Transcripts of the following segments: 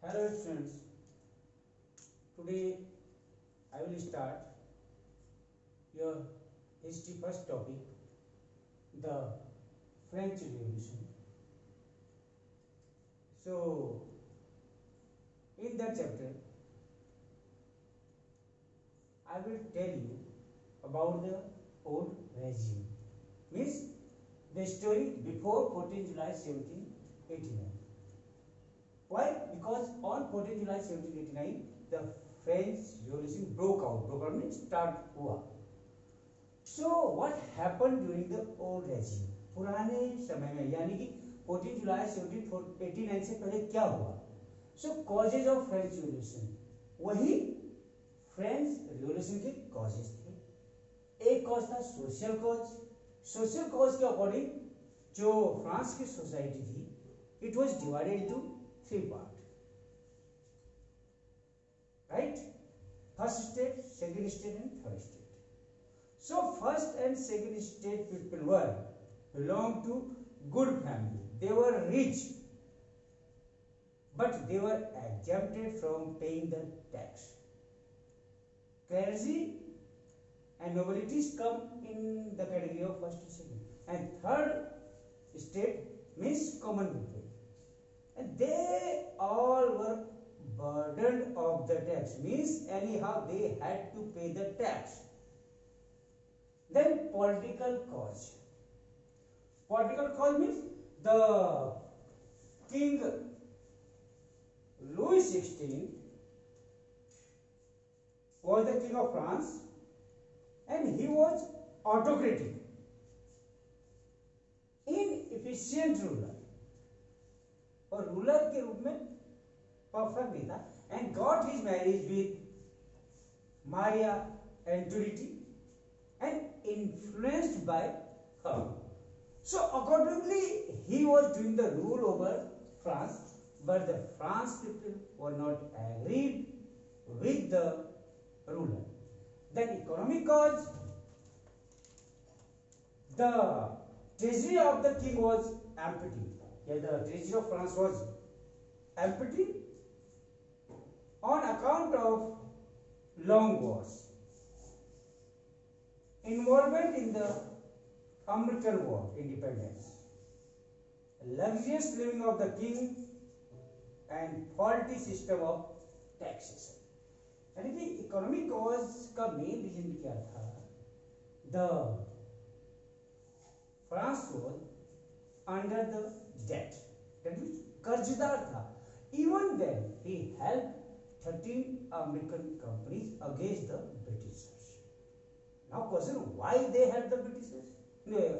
Hello students, today I will start your history first topic, the French Revolution. So in that chapter I will tell you about the old regime, means the story before 14 July 1789. Why? Because on 14 July 1789 the French Revolution broke out. Broke out means start हुआ. So what happened during the old regime? पुराने समय में यानी कि 14 जुलाई 1789 से पहले क्या हुआ? So causes of French Revolution, वही फ्रेंच रिवोल्यूशन के कॉजेज थे. एक कॉज था सोशल कॉज. सोशल कॉज के अकॉर्डिंग जो फ्रांस की सोसाइटी थी, it was divided into three part, right? First state, second state and third state. So first and second state people were belonged to good family. They were rich, but they were exempted from paying the tax. Clergy and nobilities come in the category of first and second. And third state means common people, and they all were burdened of the tax. Means anyhow they had to pay the tax. Then political cause. Political cause means the King Louis XVI was the king of France, and he was autocratic, inefficient ruler, और ruler के रूप में perfect नहीं था, and got his marriage with Maria Antoinette and influenced by her. So accordingly he was doing the rule over France, but the France people were not agreed with the ruler. Then economic cause, the treasury of the king was empty. Yeah, the treasury of France was empty on account of long wars, involvement in the American War, independence, luxurious living of the king, and faulty system of taxation. यानी कि economic cause का main reason क्या था? The France was under the debt, that means कर्जदार था. Even then he help 13 American companies against the Britishers. Now question, why they help the Britishers,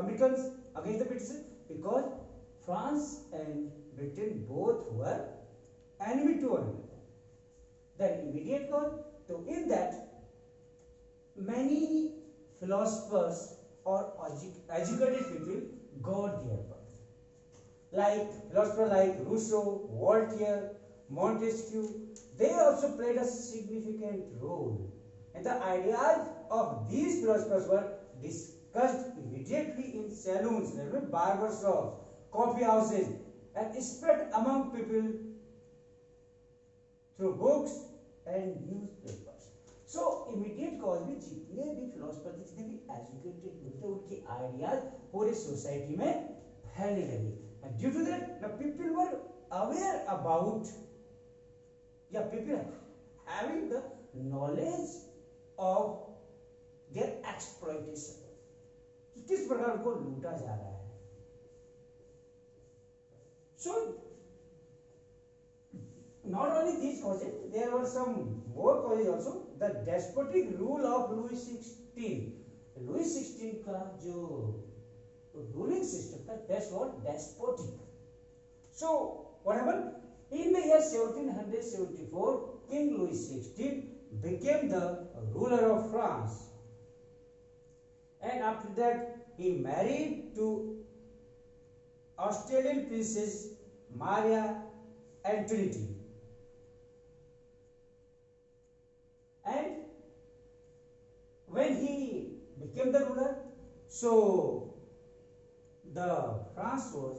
Americans against the Britishers? Because France and Britain both were enemy to one another. Then immediate cause, so in that many philosophers or educated people got their birth, like philosophers like Rousseau, Voltaire, Montesquieu. They also played a significant role, and the ideas of these philosophers were discussed immediately in saloons, barber shops, coffee houses, and spread among people through books and newspapers. So immediate cause में जितने भी philosopher थे, जितने भी educated लोग थे, उनके ideas पूरे सोसाइटी में फैलने लगे. And due to that, the people were aware about, yeah, people having the knowledge of their exploitation, कि किस प्रकार उनको लूटा जा रहा है. So not only these causes, there were some more causes also. The despotic rule of Louis XVI. Louis XVI का जो ruling system था, that was despotic. So what happened? In the year 1774, King Louis XVI became the ruler of France, and after that he married to Australian princess Maria Antoinette. And when he became the ruler, so the France was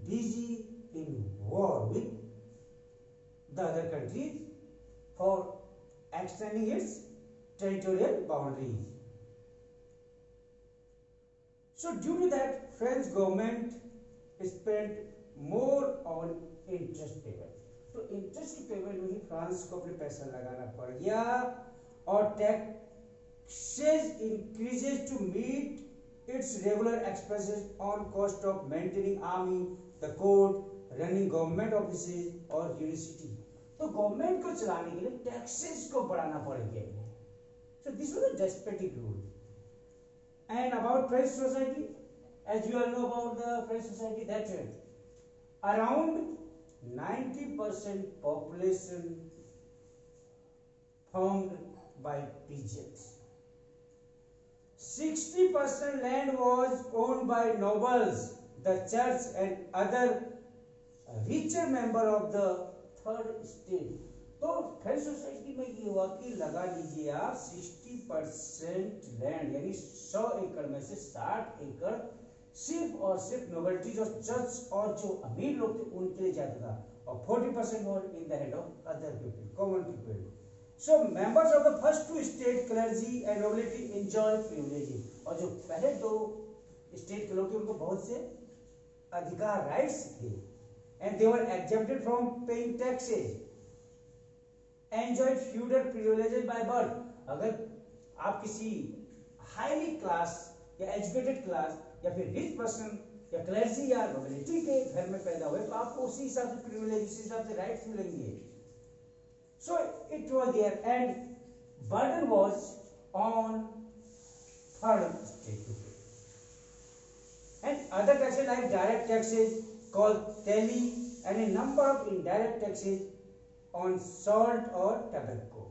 busy in war with the other countries for extending its territorial boundaries. So due to that, French government spent more on interest payment. तो interest payment में ही France को अपने पैसा लगाना पड़ गया और taxes increases to meet its regular expenses on cost of maintaining army, the court, running government offices और यूनिवर्सिटी. तो गवर्नमेंट को चलाने के लिए टैक्सेस को बढ़ाना पड़ गया. So this was a despotic rule. And about French society, as you all know about the French society, that around 90% population formed by peasants. 60% land was owned by nobles, the church, and other richer member of the third estate. तो French society में ये हुआ कि लगा लीजिए आप 60% land यानी 100 एकड़ में से 60 एकड़ सिर्फ और सिर्फ नोबलिटीज और चर्च और जो अमीर लोग थे उनके लिए जाता था और 40% was in the hand of other people, common people. So members of the first two state clergy and nobility enjoy privileges. और जो पहले दो स्टेट के लोग थे उनको बहुत से अधिकार, राइट्स थे and they were accepted from paying taxes, enjoyed feudal privileges by birth. अगर आप किसी हाईली क्लास या एजुकेटेड क्लास या फिर रिच पर्सन या क्लर्जी या नोबिलिटी के घर में पैदा हुए तो आपको उसी हिसाब से प्रिविलेज, उसी हिसाब से राइट्स मिलेंगे. So it was there and burden was on third state to pay. And other taxes like direct taxes called taille and a number of indirect taxes on salt or tobacco.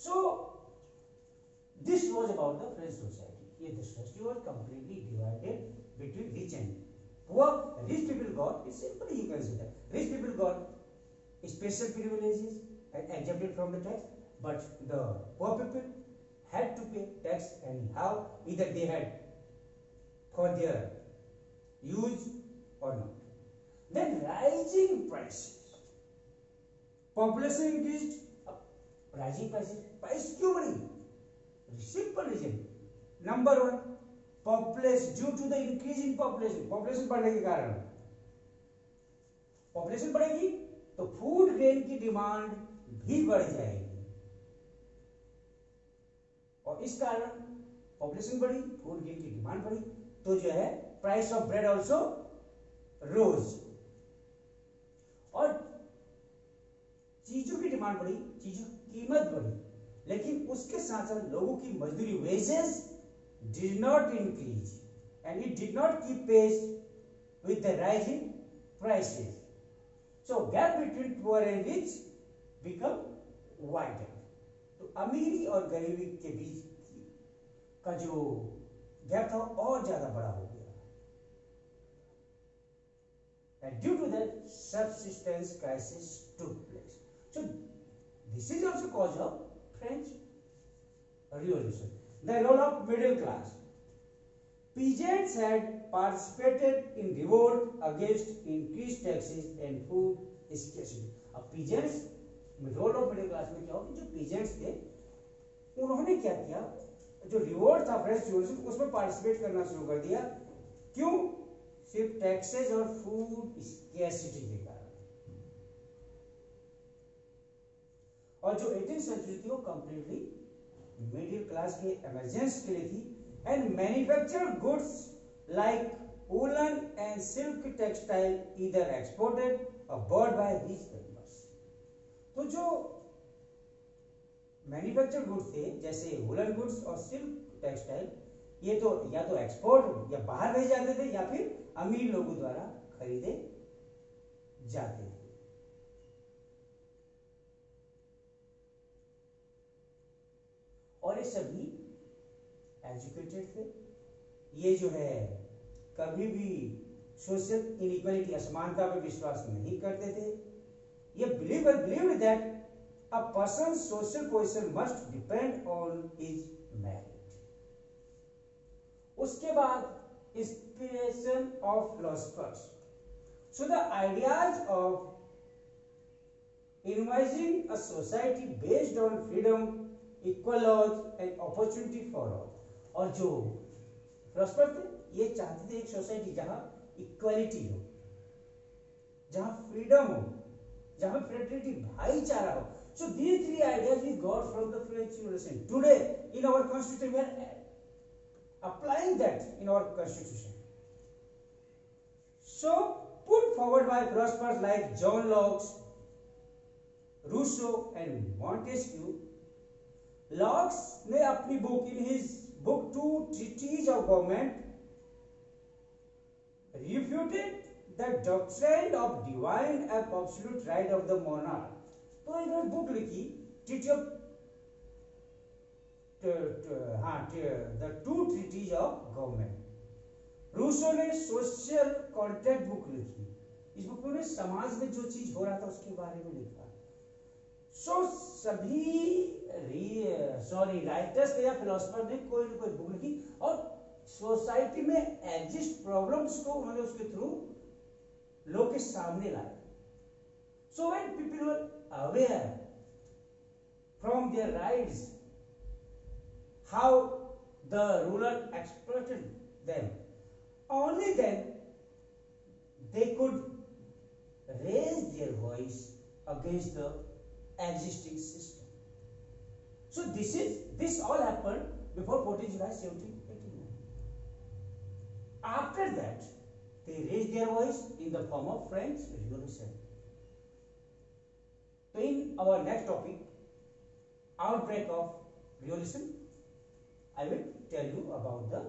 So this was about the French society. Here the society was completely divided between rich and poor. Rich people got, it's simple, you can say that rich people got special privileges and exempted from the tax, but the poor people had to pay tax anyhow, either they had for their use or not. Then rising prices, population increased, rising prices, price क्यों बढ़ी? Simple reason. Number one, population, due to the increase in population, population बढ़ने के कारण, population बढ़ेगी तो food grain की demand भी बढ़ जाएगी और इस कारण population बढ़ी, फूड ग्रेन की डिमांड बढ़ी तो जो है price of bread also rose. और चीजों की डिमांड बढ़ी, चीजों की कीमत बढ़ी, लेकिन उसके साथ साथ लोगों की मजदूरी wages did not increase and it did not keep pace with the rising prices. So gap between poor and rich become wider. तो अमीरी और गरीबी के बीच का जो गैप था और ज्यादा बड़ा हो गया. And due to that, subsistence crisis took place. So this is also cause of French Revolution. The role of middle class. Peasants had participated in revolt against increased taxes and food scarcity. अब peasants, role of middle class में क्या होगा? जो peasants थे, उन्होंने क्या किया? जो revolt था French Revolution, उसमें participate करना शुरू कर दिया. क्यों? सिर्फ टैक्सेस और फूड स्कैर्सिटी के कारण. और जो 18th सेंचुरी थी वो कंप्लीटली मिडिल क्लास के इमरजेंस के लिए थी and manufactured goods like woollen and silk textile either exported और बॉट बाय रिच मेंबर्स. तो जो मैन्युफैक्चर्ड गुड्स थे जैसे वूलन गुड्स और सिल्क टेक्सटाइल, ये तो या तो एक्सपोर्ट या बाहर भेजे जाते थे या फिर अमीर लोगों द्वारा खरीदे जाते थे. और ये सभी एजुकेटेड थे. ये जो है कभी भी सोशल इनइक्वालिटी, असमानता पर विश्वास नहीं करते थे. ये believe that a person social position must depend on his merit. उसके बाद inspiration of philosophers. So the ideas of imagining a society based on freedom, equal laws and opportunity for all. और जो फिलोसफर थे ये चाहते थे एक society जहां इक्वालिटी हो, जहां फ्रीडम हो, जहां फ्रेटर्निटी भाईचारा हो. So these three ideas we got from the French Revolution. Today in our constitution we are applying that in our constitution. So put forward by philosophers like John Locke, Rousseau and Montesquieu. Locke ने अपनी book in his book Two Treatises of Government refuted the doctrine of divine and absolute right of the monarch. तो इन्होंने book लिखी Treaty of the Two Treatises of Government. Rousseau ने social contract book लिखी. इस book में समाज में जो चीज हो रहा था उसके बारे में लिखा. सो सभी राइटर्स या फिलोसफर ने कोई ना कोई बुक लिखी और सोसाइटी में एग्जिस्ट प्रॉब्लम्स को उन्होंने उसके थ्रू लोग के सामने लाया. So when people were aware from their rights, how the ruler exploited them, only then they could raise their voice against the existing system. So this all happened before 14 July 1789. After that they raised their voice in the form of French Revolution. So in our next topic, outbreak of revolution, I will tell you about the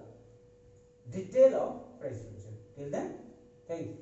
detail of French Revolution. Till then, thank you.